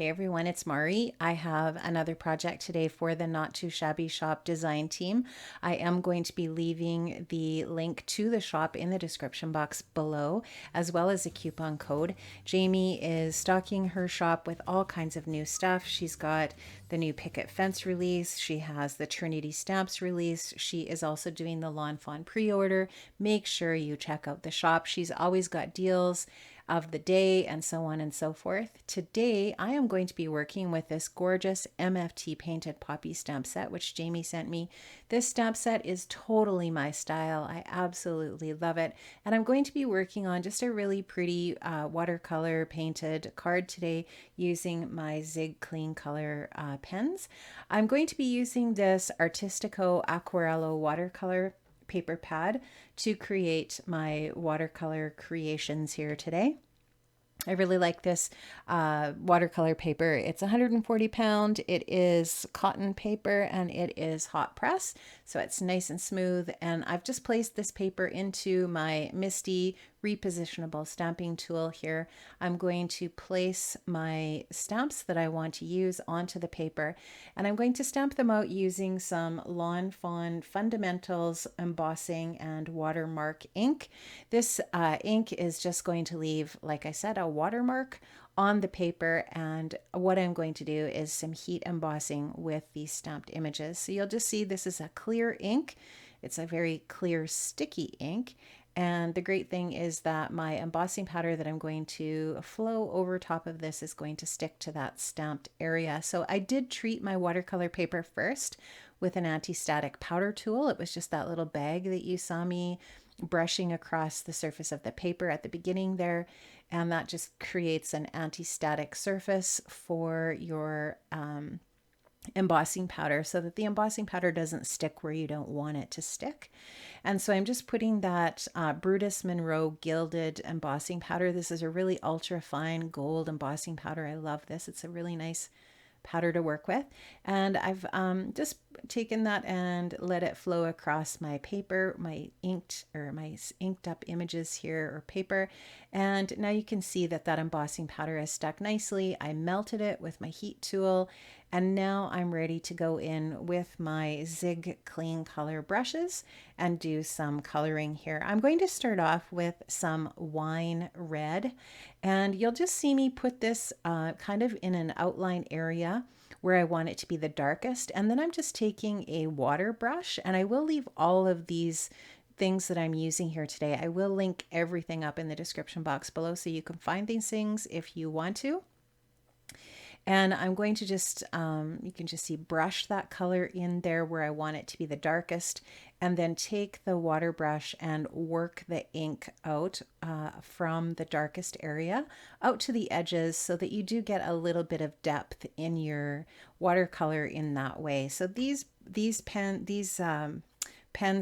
Hey everyone, it's Mari. I have another project today for the Not2Shabby shop design team. I am going to be leaving the link to the shop in the description box below, as well as a coupon code. Jamie is stocking her shop with all kinds of new stuff. She's got the new Picket fence release. She has the Trinity stamps release. She is also doing the Lawn Fawn pre-order. Make sure you check out the shop. She's always got deals of the day and so on and so forth. Today, I am going to be working with this gorgeous MFT Painted Poppy stamp set, which Jamie sent me. This stamp set is totally my style. I absolutely love it. And I'm going to be working on just a really pretty watercolor painted card today using my Zig Clean Color pens. I'm going to be using this Artistico Aquarello watercolor paper pad to create my watercolor creations here today. I really like this watercolor paper. It's 140 pound. It is cotton paper and it is hot press. So it's nice and smooth. And I've just placed this paper into my Misti repositionable stamping tool here. I'm going to place my stamps that I want to use onto the paper, and I'm going to stamp them out using some Lawn Fawn Fundamentals embossing and watermark ink. This ink is just going to leave, like I said, a watermark on the paper, and what I'm going to do is some heat embossing with these stamped images. So you'll just see this is a clear ink. It's a very clear sticky ink. And the great thing is that my embossing powder that I'm going to flow over top of this is going to stick to that stamped area. So I did treat my watercolor paper first with an anti-static powder tool. It was just that little bag that you saw me brushing across the surface of the paper at the beginning there. And that just creates an anti-static surface for your embossing powder so that the embossing powder doesn't stick where you don't want it to stick. And so I'm just putting that Brutus Monroe gilded embossing powder. This is a really ultra fine gold embossing powder. I love this. It's a really nice powder to work with. And I've just taken that and let it flow across my paper, my inked up images here or paper. And now you can see that that embossing powder is stuck nicely. I melted it with my heat tool. And now I'm ready to go in with my Zig Clean Color brushes and do some coloring here. I'm going to start off with some wine red, and you'll just see me put this kind of in an outline area where I want it to be the darkest. And then I'm just taking a water brush, and I will leave all of these things that I'm using here today. I will link everything up in the description box below so you can find these things if you want to. And I'm going to just, you can just see, brush that color in there where I want it to be the darkest, and then take the water brush and work the ink out from the darkest area out to the edges so that you do get a little bit of depth in your watercolor in that way. So these pens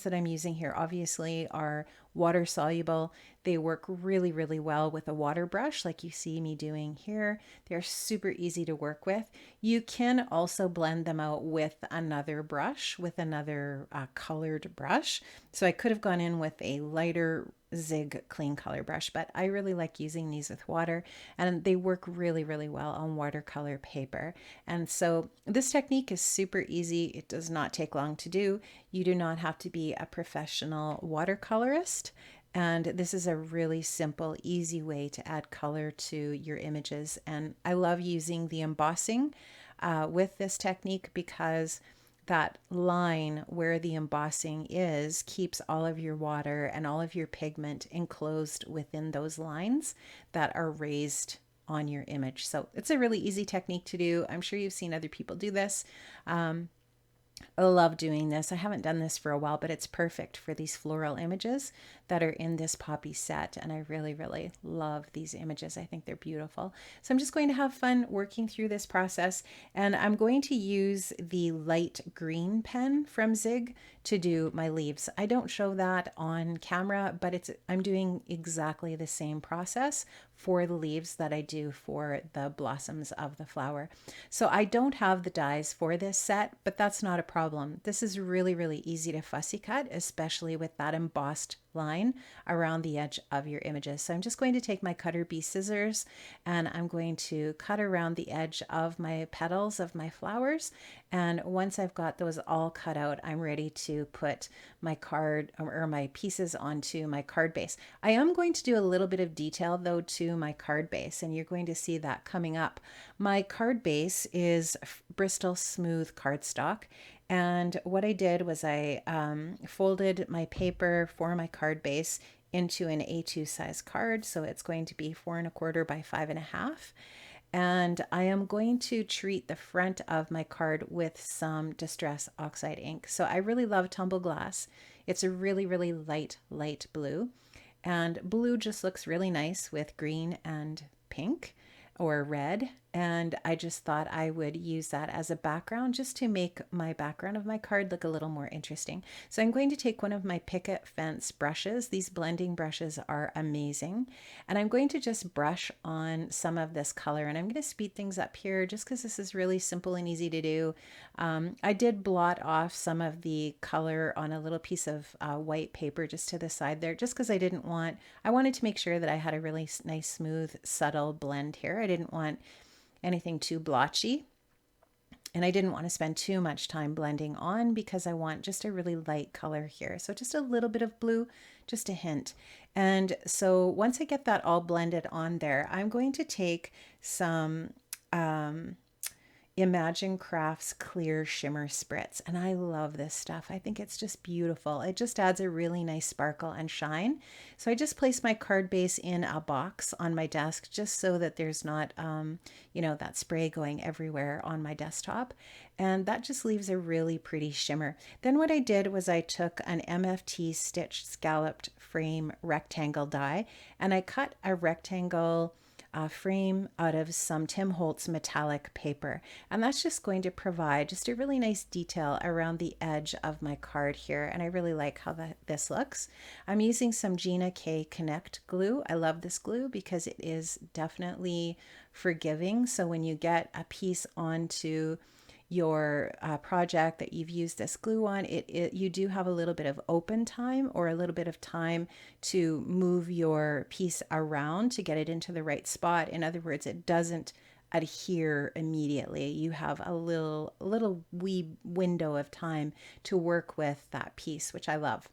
that I'm using here obviously are water soluble. They work really, really well with a water brush like you see me doing here. They're super easy to work with. You can also blend them out with another brush, with another colored brush. So I could have gone in with a lighter Zig Clean Color brush, but I really like using these with water, and they work really, really well on watercolor paper. And so this technique is super easy. It does not take long to do. You do not have to be a professional watercolorist. And this is a really simple, easy way to add color to your images. And I love using the embossing with this technique because that line where the embossing is keeps all of your water and all of your pigment enclosed within those lines that are raised on your image. So it's a really easy technique to do. I'm sure you've seen other people do this. I love doing this. I haven't done this for a while, but it's perfect for these floral images that are in this poppy set. And I really, really love these images. I think they're beautiful. So I'm just going to have fun working through this process. And I'm going to use the light green pen from Zig to do my leaves. I don't show that on camera, but I'm doing exactly the same process for the leaves that I do for the blossoms of the flower. So I don't have the dies for this set, but that's not a problem. This is really, really easy to fussy cut, especially with that embossed line around the edge of your images. So I'm just going to take my Cutter B scissors and I'm going to cut around the edge of my petals of my flowers. And once I've got those all cut out, I'm ready to put my card or my pieces onto my card base. I am going to do a little bit of detail though to my card base, and you're going to see that coming up. My card base is Bristol smooth cardstock. And what I did was I folded my paper for my card base into an A2 size card. So it's going to be 4¼ by 5½. And I am going to treat the front of my card with some Distress Oxide ink. So I really love Tumbled glass. It's a really, really light blue. And blue just looks really nice with green and pink or red. And I just thought I would use that as a background just to make my background of my card look a little more interesting. So I'm going to take one of my Picket Fence brushes. These blending brushes are amazing. And I'm going to just brush on some of this color. And I'm going to speed things up here just because this is really simple and easy to do. I did blot off some of the color on a little piece of white paper just to the side there, just because I wanted to make sure that I had a really nice, smooth, subtle blend here. I didn't want anything too blotchy, and I didn't want to spend too much time blending on because I want just a really light color here. So just a little bit of blue, just a hint. And so once I get that all blended on there, I'm going to take some Imagine Crafts clear shimmer spritz, and I love this stuff. I think it's just beautiful. It just adds a really nice sparkle and shine. So I just placed my card base in a box on my desk just so that there's not that spray going everywhere on my desktop, and that just leaves a really pretty shimmer. Then what I did was I took an MFT stitched scalloped frame rectangle die, and I cut a rectangle frame out of some Tim Holtz metallic paper, and that's just going to provide just a really nice detail around the edge of my card here, and I really like how this looks. I'm using some Gina K Connect glue. I love this glue because it is definitely forgiving, so when you get a piece onto your project that you've used this glue on, you do have a little bit of open time or a little bit of time to move your piece around to get it into the right spot. In other words, it doesn't adhere immediately. You have a little wee window of time to work with that piece, which I love.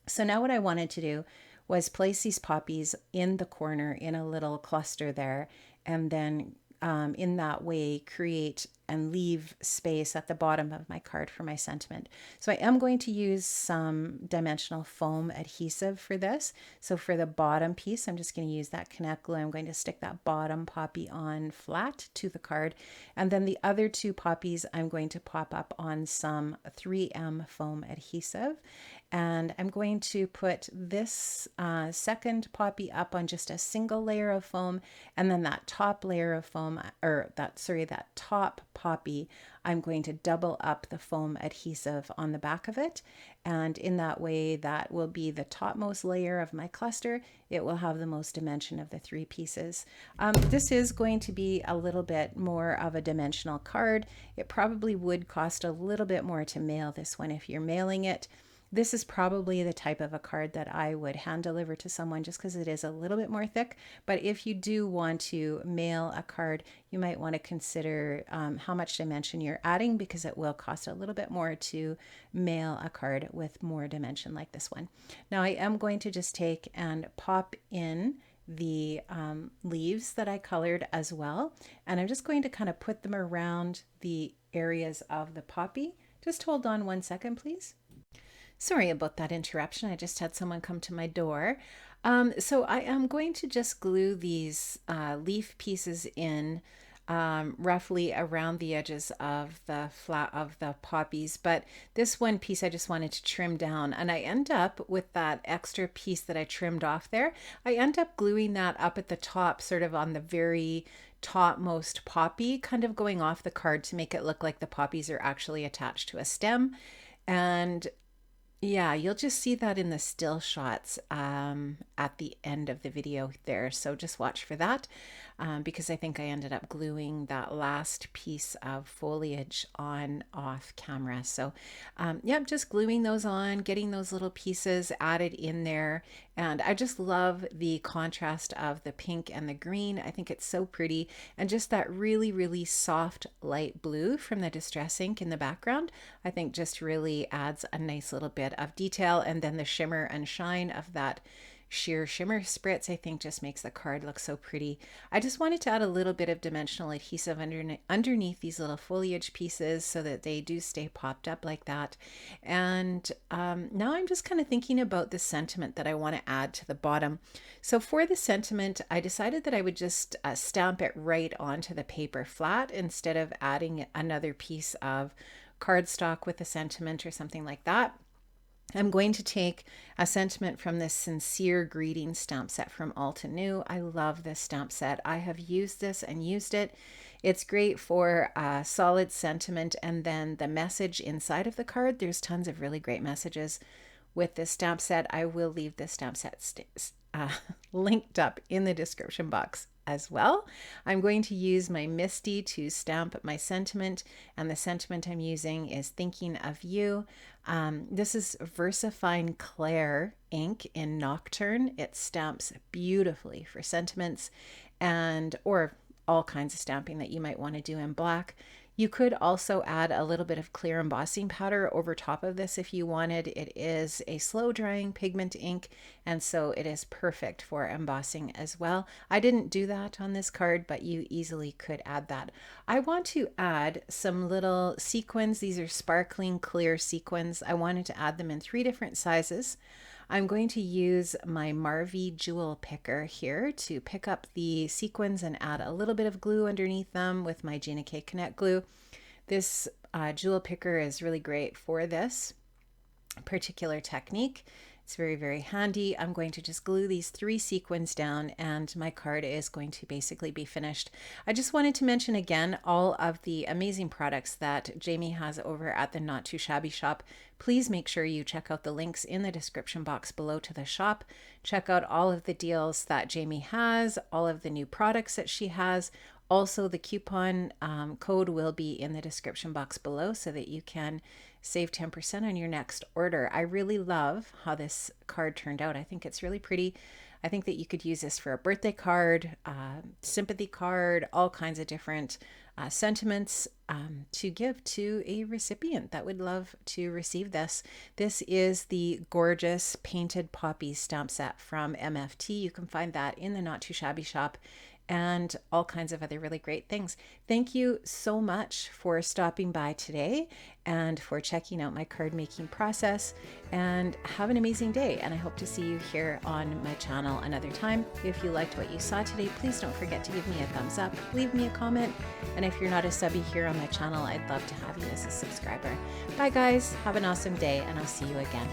So now what I wanted to do was place these poppies in the corner in a little cluster there, and then in that way create and leave space at the bottom of my card for my sentiment. So I am going to use some dimensional foam adhesive for this. So for the bottom piece, I'm just going to use that Connect glue. I'm going to stick that bottom poppy on flat to the card. And then the other two poppies, I'm going to pop up on some 3M foam adhesive. And I'm going to put this second poppy up on just a single layer of foam, and then that top layer of foam, that top poppy, I'm going to double up the foam adhesive on the back of it. And in that way, that will be the topmost layer of my cluster. It will have the most dimension of the three pieces. This is going to be a little bit more of a dimensional card. It probably would cost a little bit more to mail this one if you're mailing it. This is probably the type of a card that I would hand deliver to someone just because it is a little bit more thick. But if you do want to mail a card, you might want to consider how much dimension you're adding, because it will cost a little bit more to mail a card with more dimension like this one. Now I am going to just take and pop in the leaves that I colored as well. And I'm just going to kind of put them around the areas of the poppy. Just hold on 1 second, please. Sorry about that interruption. I just had someone come to my door. So I am going to just glue these leaf pieces in roughly around the edges of the poppies. But this one piece I just wanted to trim down, and I end up with that extra piece that I trimmed off there. I end up gluing that up at the top, sort of on the very topmost poppy, kind of going off the card to make it look like the poppies are actually attached to a stem. And yeah, you'll just see that in the still shots. at the end of the video there. So just watch for that, because I think I ended up gluing that last piece of foliage on off camera. So yeah, just gluing those on, getting those little pieces added in there. And I just love the contrast of the pink and the green. I think it's so pretty. And just that really, really soft light blue from the Distress ink in the background, I think just really adds a nice little bit of detail. And then the shimmer and shine of that sheer shimmer spritz, I think, just makes the card look so pretty. I just wanted to add a little bit of dimensional adhesive underneath these little foliage pieces so that they do stay popped up like that. And now I'm just kind of thinking about the sentiment that I want to add to the bottom. So for the sentiment, I decided that I would just stamp it right onto the paper flat instead of adding another piece of cardstock with a sentiment or something like that. I'm going to take a sentiment from this Sincere Greeting stamp set from AlteNew. I love this stamp set. I have used this and used it. It's great for a solid sentiment and then the message inside of the card. There's tons of really great messages with this stamp set. I will leave this stamp set linked up in the description box as well. I'm going to use my Misti to stamp my sentiment, and the sentiment I'm using is Thinking of You. This is VersaFine Clair ink in Nocturne. It stamps beautifully for sentiments and or all kinds of stamping that you might want to do in black. You could also add a little bit of clear embossing powder over top of this if you wanted. It is a slow drying pigment ink, and so it is perfect for embossing as well. I didn't do that on this card, but you easily could add that. I want to add some little sequins. These are sparkling clear sequins. I wanted to add them in 3 different sizes. I'm going to use my Marvy jewel picker here to pick up the sequins and add a little bit of glue underneath them with my Gina K Connect glue. This jewel picker is really great for this particular technique. It's very, very handy. I'm going to just glue these 3 sequins down and my card is going to basically be finished. I just wanted to mention again all of the amazing products that Jamie has over at the Not2Shabby shop. Please make sure you check out the links in the description box below to the shop. Check out all of the deals that Jamie has, all of the new products that she has. Also, the coupon code will be in the description box below so that you can save 10% on your next order. I really love how this card turned out. I think it's really pretty. I think that you could use this for a birthday card, sympathy card, all kinds of different sentiments to give to a recipient that would love to receive this. This is the gorgeous Painted Poppies stamp set from MFT. You can find that in the Not2Shabby shop and all kinds of other really great things. Thank you so much for stopping by today and for checking out my card making process, and have an amazing day. And I hope to see you here on my channel another time. If you liked what you saw today, please don't forget to give me a thumbs up, leave me a comment. And if you're not a subby here on my channel, I'd love to have you as a subscriber. Bye guys, have an awesome day, and I'll see you again.